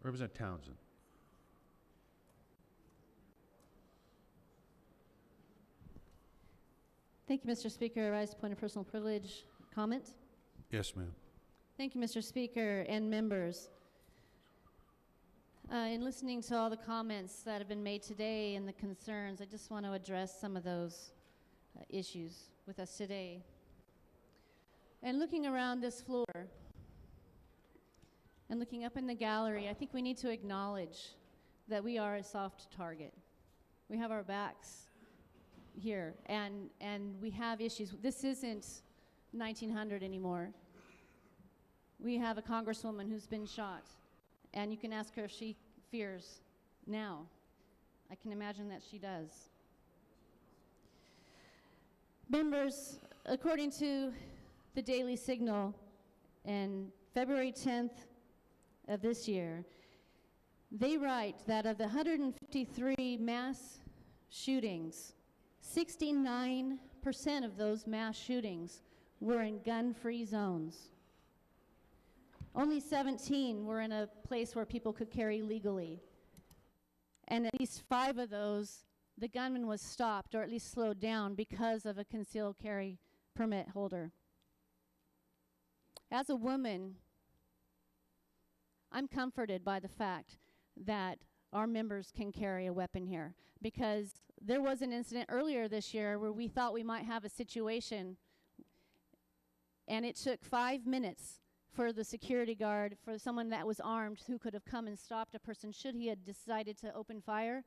Representative Townsend. Thank you, Mr. Speaker. I rise to point of personal privilege comment. Yes, ma'am. Thank you, Mr. Speaker and members. In listening to all the comments that have been made today and the concerns, I just want to address some of those issues with us today. And looking around this floor and looking up in the gallery, I think we need to acknowledge that we are a soft target. We have our backs here, and we have issues. This isn't 1900 anymore. We have a congresswoman who's been shot, and you can ask her if she fears now. I can imagine that she does. Members, according to the Daily Signal, on February 10th of this year, they write that of the 153 mass shootings, 69% of those mass shootings were in gun-free zones. Only 17 were in a place where people could carry legally. And at least 5 of those, the gunman was stopped or at least slowed down because of a concealed carry permit holder. As a woman, I'm comforted by the fact that our members can carry a weapon here, because there was an incident earlier this year where we thought we might have a situation, and it took 5 minutes for the security guard, for someone that was armed who could have come and stopped a person should he had decided to open fire.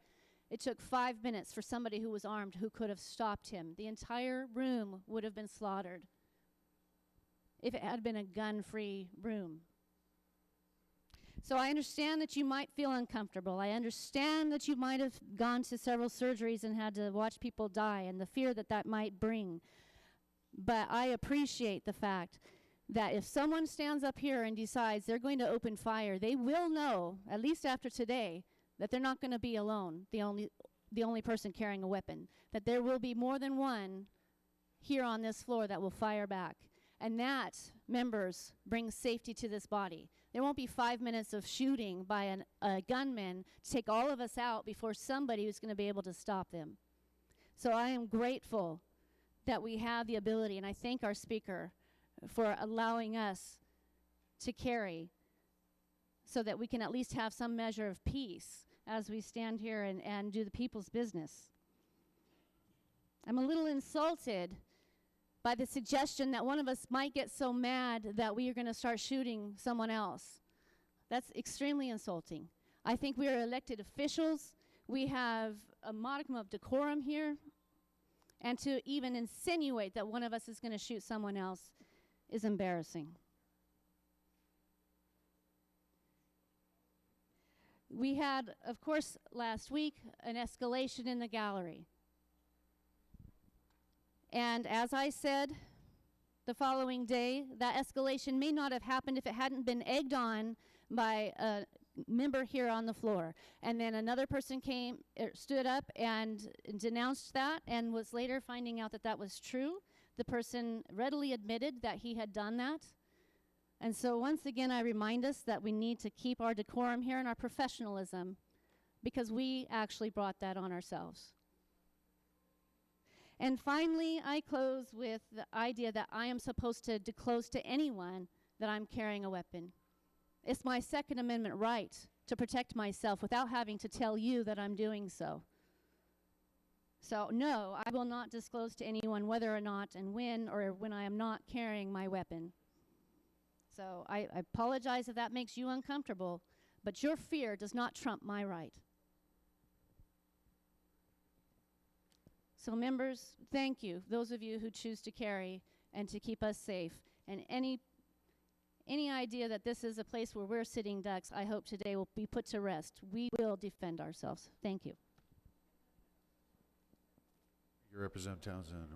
It took 5 minutes for somebody who was armed who could have stopped him. The entire room would have been slaughtered if it had been a gun-free room. So I understand that you might feel uncomfortable. I understand that you might have gone to several surgeries and had to watch people die and the fear that that might bring. But I appreciate the fact that if someone stands up here and decides they're going to open fire, they will know, at least after today, that they're not going to be alone, the only person carrying a weapon, that there will be more than one here on this floor that will fire back. And that, members, brings safety to this body. There won't be 5 minutes of shooting by a gunman to take all of us out before somebody who's going to be able to stop them. So I am grateful that we have the ability, and I thank our speaker for allowing us to carry so that we can at least have some measure of peace as we stand here and do the people's business. I'm a little insulted by the suggestion that one of us might get so mad that we are going to start shooting someone else. That's extremely insulting. I think we are elected officials. We have a modicum of decorum here. And to even insinuate that one of us is going to shoot someone else is embarrassing. We had, of course, last week, an escalation in the gallery. And as I said, the following day, that escalation may not have happened if it hadn't been egged on by a member here on the floor. And then another person stood up and denounced that and was later finding out that that was true. The person readily admitted that he had done that. And so once again, I remind us that we need to keep our decorum here and our professionalism, because we actually brought that on ourselves. And finally, I close with the idea that I am supposed to disclose to anyone that I'm carrying a weapon. It's my Second Amendment right to protect myself without having to tell you that I'm doing so. So no, I will not disclose to anyone whether or not and when I am not carrying my weapon. So I apologize if that makes you uncomfortable, but your fear does not trump my right. So members, thank you, those of you who choose to carry and to keep us safe. And any idea that this is a place where we're sitting ducks, I hope today will be put to rest. We will defend ourselves. Thank you. Representative Townsend.